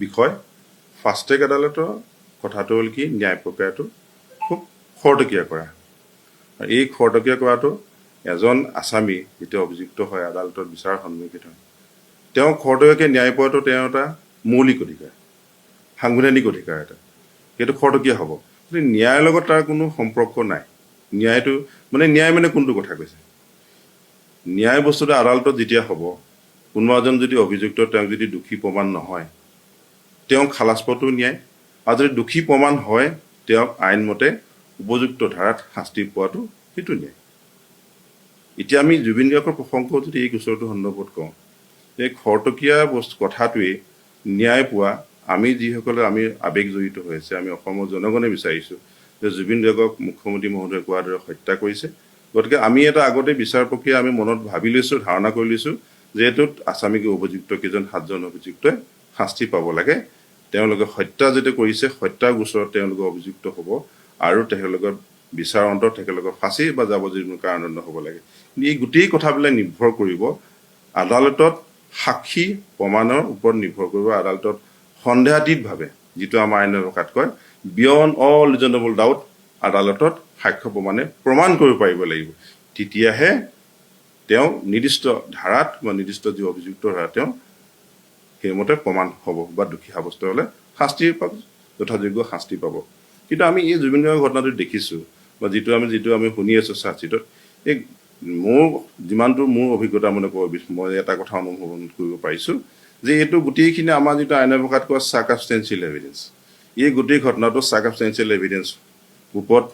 বিষয় fast track আদালতৰ কথাটো হ'ল কি ন্যায় প্ৰক্ৰিয়াটো খুব খৰতকীয়া কৰা আৰু এই খৰতকীয়া কৰাটো এজন আসামী যেতিয়া অভিযুক্ত হয় আদালতত বিচাৰৰ সন্মুখীন হয় তেওঁ খৰতকীয়াকৈ ন্যায় পোৱাটো তেওঁ এটা মৌলিক অধিকাৰ সাংবিধানিক অধিকাৰ এটা সেইটো খৰতকীয়া হ'ব কিন্তু ন্যায়ৰ লগত তাৰ কোনো সম্পৰ্ক নাই ন্যায়টো ন্যায় কোনটো কথা কৈছে ন্যায় বস্তুটো আদালতত যেতিয়া হ'ব কোনোবা এজন যদি অভিযুক্ত তেওঁক যদি দোষী প্ৰমাণ নহয় তেওঁক খালাচ পোৱাটো ন্যায় আৰু যদি দোষী প্ৰমাণ হয় তেওঁক আইনমতে উপযুক্ত ধাৰাত শাস্তি পোৱাটো সেইটো ন্যায় এতিয়া আমি জুবিন গাৰ্গৰ প্ৰসংগ যদি এই গোচৰটো সন্দৰ্ভত কওঁ এই খৰতকীয়া বস্তু কথাটোৱে ন্যায় পোৱা আমি যিসকলে আমি আৱেগ জড়িত হৈ আছে আমি অসমৰ জনগণে বিচাৰিছোঁ যে জুবিন গাৰ্গক মুখ্যমন্ত্ৰী মহোদয়ে কোৱাৰ দৰে হত্যা কৰিছে গতিকে আমি এটা আগতে বিচাৰ প্ৰক্ৰিয়া আমি মনত ভাবি লৈছোঁ ধাৰণা কৰি লৈছোঁ যে এইটোত আসামীক অভিযুক্ত কেইজন 7জন অভিযুক্তই শাস্তি পাব লাগে তেওঁলোকে হত্যা যেতিয়া কৰিছে হত্যাৰ গোচৰত তেওঁলোকে অভিযুক্ত হ'ব আৰু তেওঁলোকৰ বিচাৰ অন্তত তেওঁলোকৰ ফাঁচি বা যাৱজ্জীৱন কাৰাদণ্ড হ'ব লাগে এই গোটেই কথাবিলাক নিৰ্ভৰ কৰিব আদালতত সাক্ষী প্ৰমাণৰ ওপৰত নিৰ্ভৰ কৰিব আদালতত সন্দেহাতীতভাৱে যিটো আমাৰ আইনৰ ভাষাত কয় বিয়ণ্ড অল ৰিজনেবল ডাউট আদালতত সাক্ষ্য প্ৰমাণে প্ৰমাণ কৰিব পাৰিব লাগিব তেতিয়াহে তেওঁ নিৰ্দিষ্ট ধাৰাত বা নিৰ্দিষ্ট যি অভিযুক্ত ধাৰা তেওঁ সেইমতে প্ৰমাণ হ'ব বা দোষী সাব্যস্ত হ'লে শাস্তি পাব যথাযোগ্য শাস্তি পাব কিন্তু আমি এই জুবিন গাৰ্গৰ ঘটনাটো দেখিছোঁ বা যিটো আমি শুনি আছোঁ চাৰ্জশ্বিটত এই যিমানটো মোৰ অভিজ্ঞতা মই এটা কথা অনুভৱ কৰিব পাৰিছোঁ যে এইটো গোটেইখিনি আমাৰ যিটো আইনৰ ভাষাত কোৱা চাৰ্কামষ্টেঞ্চিয়েল এভিডেঞ্চ এই গোটেই ঘটনাটো চাৰ্কামষ্টেঞ্চিয়েল এভিডেঞ্চ ওপৰত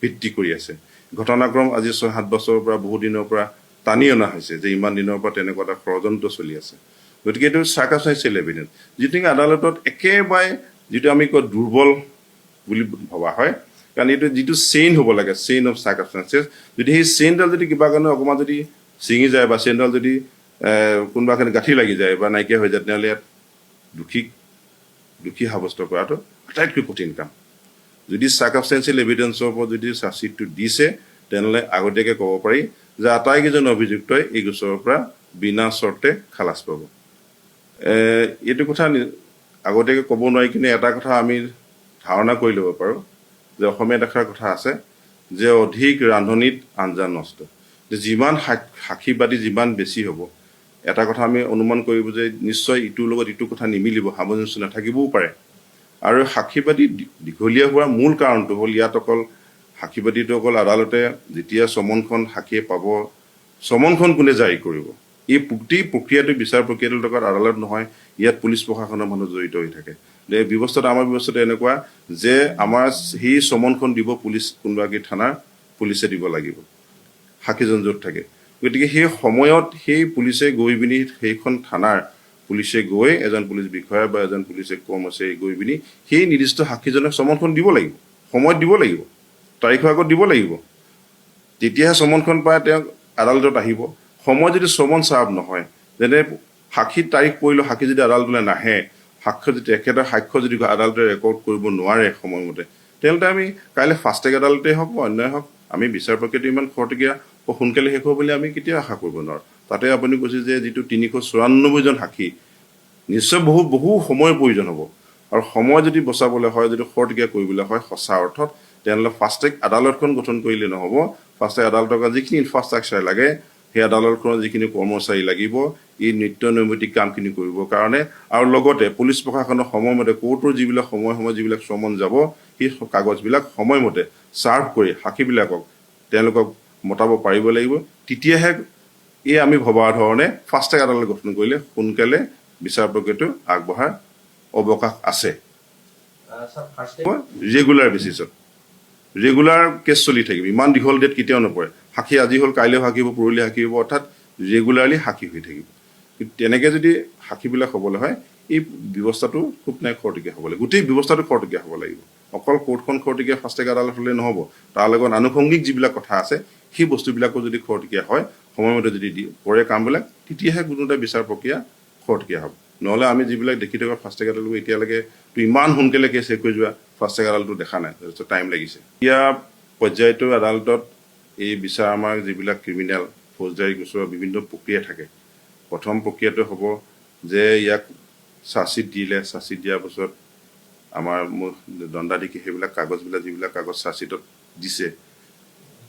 ভিত্তি কৰি আছে ঘটনাক্ৰম আজি 6-7 বছৰৰ পৰা বহু দিনৰ পৰা টানি অনা হৈছে যে ইমান দিনৰ পৰা তেনেকুৱা এটা ষড়যন্ত্ৰ চলি আছে গতিকে এইটো চাৰ্কামষ্টেঞ্চিয়েল এভিডেঞ্চ যিটো আদালতত একেবাৰে যিটো আমি কওঁ দুৰ্বল বুলি ভবা হয় কাৰণ এইটো যিটো চেইন হ'ব লাগে চেইন অফ চাৰ্কামষ্টেঞ্চেছ যদি সেই চেইনডাল যদি কিবা কাৰণে অকণমান যদি ছিঙি যায় বা চেইনডাল যদি কোনোবাখিনি গাঁঠি লাগি যায় বা নাইকিয়া হৈ যায় তেনেহ'লে ইয়াত দোষী সাব্যস্ত কৰাটো আটাইতকৈ কঠিন কাম যদি চাৰ্কামষ্টেঞ্চিয়েল এভিডেঞ্চৰ ওপৰত যদি চাৰ্জশ্বিটটো দিছে তেনেহ'লে আগতীয়াকৈ ক'ব পাৰি যে আটাইকেইজন অভিযুক্তই এই গোচৰৰ পৰা বিনা চৰ্তে খালাচ পাব এইটো কথা আগতীয়াকৈ ক'ব নোৱাৰি কিন্তু এটা কথা আমি ধাৰণা কৰি ল'ব পাৰোঁ যে অসমীয়া এষাৰ কথা আছে যে অধিক ৰান্ধনিত আঞ্জা নষ্ট যে যিমান সাক্ষীবাদী যিমান বেছি হ'ব এটা কথা আমি অনুমান কৰিব যে নিশ্চয় ইটোৰ লগত ইটো কথা নিমিলিব সামঞ্জস্য নাথাকিবও পাৰে আৰু সাক্ষীবাদী দীঘলীয়া হোৱাৰ মূল কাৰণটো হ'ল ইয়াত অকল সাক্ষীবাদীটো অকল আদালতে যেতিয়া চমনখন সাক্ষীয়ে পাব চমনখন কোনে জাৰি কৰিব এই গোটেই প্ৰক্ৰিয়াটো বিচাৰ প্ৰক্ৰিয়াটোৰ লগত আদালত নহয় ইয়াত পুলিচ প্ৰশাসনৰ মানুহ জড়িত হৈ থাকে আমাৰ ব্যৱস্থাটো এনেকুৱা যে আমাৰ সেই চমনখন দিব পুলিচ কোনোবাগী থানাৰ পুলিচে দিব লাগিব সাক্ষীজন য'ত থাকে গতিকে সেই সময়ত সেই পুলিচে গৈ পিনি সেইখন থানাৰ পুলিচে গৈ এজন পুলিচ বিষয়া বা এজন পুলিচে কৰ্মচাৰী গৈ পিনি সেই নিৰ্দিষ্ট সাক্ষীজনক চমনখন দিব লাগিব সময়ত দিব লাগিব তাৰিখৰ আগত দিব লাগিব তেতিয়াহে চমনখন পাই তেওঁক আদালতত আহিব সময় যদি চমন চাৰ্ভ নহয় যেনে সাক্ষীৰ তাৰিখ পৰিলেও সাক্ষী যদি আদালতলৈ নাহে একেটা সাক্ষ্য যদি আদালতে ৰেকৰ্ড কৰিব নোৱাৰে সময়মতে তেনেহ'লে আমি কাইলৈ ফাষ্ট ট্ৰেক আদালতেই হওক বা অন্যায় হওক আমি বিচাৰ প্ৰক্ৰিয়াটো ইমান খৰতকীয়া সোনকালে শেষ হ'ব বুলি আমি কেতিয়াও আশা কৰিব নোৱাৰোঁ তাতে আপুনি কৈছে যে যিটো 394জন সাক্ষী নিশ্চয় বহু সময়ৰ প্ৰয়োজন হ'ব আৰু সময় যদি বচাবলৈ হয় যদি খৰতকীয়া কৰিবলৈ হয় সঁচা অৰ্থত তেনেহ'লে ফাষ্ট ট্ৰেক আদালতখন গঠন কৰিলে নহ'ব ফাষ্ট ট্ৰেক আদালতৰ যিখিনি ইনফ্ৰাষ্ট্ৰাকচাৰ লাগে সেই আদালতখনৰ যিখিনি কৰ্মচাৰী লাগিব এই নিত্য নৈমিত্তিক কামখিনি কৰিবৰ কাৰণে আৰু লগতে পুলিচ প্ৰশাসনৰ সময়মতে কোৰ্টৰ যিবিলাক সময় যিবিলাক চমন যাব সেই কাগজবিলাক সময়মতে ছাৰ্ভ কৰি সাক্ষীবিলাকক তেওঁলোকক মতাব পাৰিব লাগিব তেতিয়াহে এই আমি ভবাৰ ধৰণে ফাষ্ট ট্ৰেক আদালত গঠন কৰিলে সোনকালে বিচাৰ প্ৰক্ৰিয়াটো আগবঢ়াৰ অৱকাশ আছে ৰেগুলাৰ বেচিছত ৰেগুলাৰ কেছ চলি থাকিব ইমান দীঘল ডেট কেতিয়াও নপৰে সাক্ষী আজি হ'ল কাইলৈ সাক্ষী হ'ব পৰহিলৈ সাক্ষী হ'ব অৰ্থাৎ ৰেগুলাৰলি সাক্ষী হৈ থাকিব কিন্তু তেনেকৈ যদি সাক্ষীবিলাক হ'বলৈ হয় এই ব্যৱস্থাটো খুব নাই খৰতকীয়া হ'ব লাগিব গোটেই ব্যৱস্থাটো খৰতকীয়া হ'ব লাগিব অকল কোৰ্টখন খৰতকীয়া ফাষ্ট ট্ৰেক আদালত হ'লে নহ'ব তাৰ লগত আনুষংগিক যিবিলাক কথা আছে সেই বস্তুবিলাকো যদি খৰতকীয়া হয় সময়মতে যদি কৰে কামবিলাক তেতিয়াহে কোনো এটা বিচাৰ প্ৰক্ৰিয়া খৰতকীয়া হ'ব নহ'লে আমি যিবিলাক দেখি থকা ফাষ্ট ট্ৰেক আদালত এতিয়ালৈকে ইমান সোনকালে কেছ শেষ কৰি যোৱা ফাষ্ট ট্ৰেক আদালতটো দেখা নাই যথেষ্ট টাইম লাগিছে এতিয়া পৰ্যায়টো আদালতত এই বিচাৰ আমাৰ যিবিলাক ক্ৰিমিনেল ফৌজদাৰী গোচৰৰ বিভিন্ন প্ৰক্ৰিয়া থাকে প্ৰথম প্ৰক্ৰিয়াটো হ'ব যে ইয়াক চাৰ্জশ্বিট দিলে, চাৰ্জশ্বিট দিয়াৰ পাছত আমাৰ দণ্ডাধীশে সেইবিলাক কাগজবিলাক যিবিলাক কাগজ চাৰ্জশ্বিটত দিছে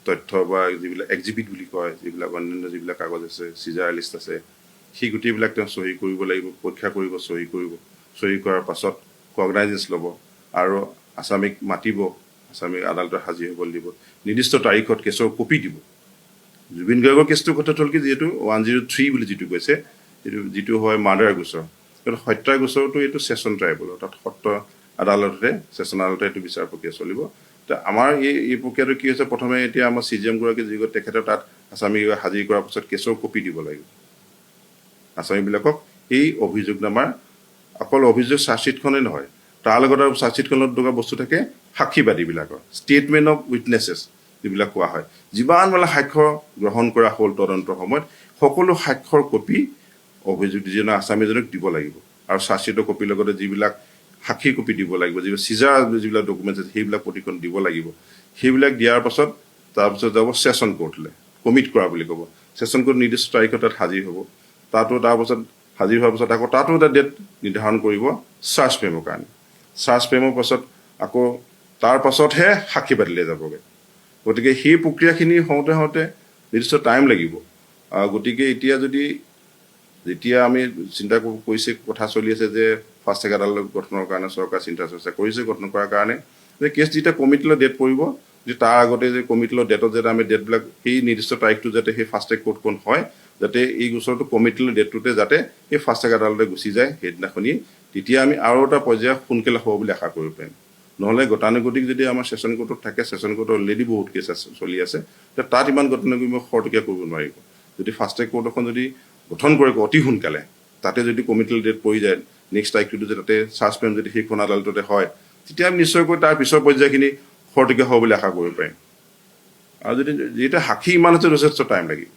তথ্য বা যিবিলাক এক্সিবিট বুলি কয়, যিবিলাক অন্যান্য যিবিলাক কাগজ আছে, চিজাৰ লিষ্ট আছে, সেই গোটেইবিলাক তেওঁ চহী কৰিব লাগিব, পৰীক্ষা কৰিব, চহী কৰিব। চহী কৰাৰ পাছত কগনাইজেঞ্চ ল'ব আৰু আসামীক মাতিব, আসামীক আদালতত হাজিৰ হ'বলৈ দিব, নিৰ্দিষ্ট তাৰিখত কেছৰ কপি দিব। জুবিন গাৰ্গৰ কেছটোৰ কথাটো হ'ল কি, যিহেতু 103 বুলি যিটো কৈছে, যিটো হয় মাৰ্ডাৰ গোচৰ, কিন্তু হত্যা গোচৰটো এইটো ছেছন ট্ৰাইবেলৰ, তাত সত্ৰ আদালততে, ছেছন আদালতে এইটো বিচাৰ প্ৰক্ৰিয়া চলিব। আমাৰ এই প্ৰক্ৰিয়াটো কি হৈছে, প্ৰথমে এতিয়া আমাৰ CGM গৰাকী যিগৰাকী তেখেতৰ তাত আসামী হাজিৰ কৰাৰ পাছত কেছৰ কপি দিব লাগিব আসামীবিলাকক। এই অভিযোগনামাৰ অকল অভিযোগ চাৰ্জশ্বিটখনেই নহয়, তাৰ লগত আৰু চাৰ্জশ্বিটখনত থকা বস্তু থাকে সাক্ষীবাদীবিলাকৰ ষ্টেটমেণ্ট অফ উইটনেছেছ যিবিলাক কোৱা হয়, যিমান মানে সাক্ষ্য গ্ৰহণ কৰা হ'ল তদন্তৰ সময়ত, সকলো সাক্ষ্যৰ কপি অভিযোগীজনে আসামীজনক দিব লাগিব। আৰু চাৰ্জশ্বিটৰ কপিৰ লগতে যিবিলাক সাক্ষীৰ কপি দিব লাগিব, যিবিলাক চিজাৰ যিবিলাক ডকুমেণ্টছ আছে সেইবিলাক প্ৰতিখন দিব লাগিব। সেইবিলাক দিয়াৰ পাছত তাৰপিছত যাব ছেছন কোৰ্টলৈ, কমিট কৰা বুলি ক'ব। ছেছন কোৰ্ট নিৰ্দিষ্ট তাৰিখত তাত হাজিৰ হ'ব। তাৰপাছত হাজিৰ হোৱাৰ পাছত আকৌ তাতো এটা ডেট নিৰ্ধাৰণ কৰিব চাৰ্জ ফ্ৰেমৰ কাৰণে। চাৰ্জ ফ্ৰেমৰ পাছত আকৌ তাৰ পাছতহে সাক্ষীবাদীলৈ যাবগৈ। গতিকে সেই প্ৰক্ৰিয়াখিনি হওঁতে হওঁতে নিৰ্দিষ্ট টাইম লাগিব। গতিকে যেতিয়া আমি চিন্তা কৰিছে, কথা চলি আছে যে ফাষ্ট ট্ৰেক আদালত গঠনৰ কাৰণে চৰকাৰ চিন্তা চৰ্চা কৰিছে, গঠন কৰাৰ কাৰণে যে কেছ যেতিয়া কমিটিলৈ ডেট পৰিব, যে তাৰ আগতে যে কমিটিলৈ ডেটত যাতে আমি ডেটবিলাক সেই নিৰ্দিষ্ট তাৰিখটো যাতে সেই ফাষ্ট ট্ৰেক কোৰ্টখন হয়, যাতে এই গোচৰটো কমিটিলৈ ডেটটোতে যাতে সেই ফাষ্ট ট্ৰেক আদালতে গুচি যায় সেইদিনাখনি, তেতিয়া আমি আৰু এটা পৰ্যায় সোনকালে হ'ব বুলি আশা কৰিব পাৰিম। নহ'লে গতানুগতিক যদি আমাৰ ছেছন কোৰ্টত থাকে, ছেছন কোৰ্টত অলৰেডি বহুত কেছ চলি আছে, তাত ইমান গতানুগতিক খৰতকীয়া কৰিব নোৱাৰিব। যদি ফাষ্ট ট্ৰেক কোৰ্ট এখন যদি গঠন কৰে অতি সোনকালে, তাতে যদি কমিটিলৈ ডেট পৰি যায়, নেক্সট তাৰিখটো যদি তাতে চাৰ্জ ফ্ৰেম যদি সেইখন আদালততে হয়, তেতিয়া আমি নিশ্চয়কৈ তাৰ পিছৰ পৰ্যায়খিনি খৰতকীয়া হ'ব বুলি আশা কৰিব পাৰিম। আৰু যদি যিহেতু সাক্ষী ইমান আছে, যথেষ্ট টাইম লাগিব।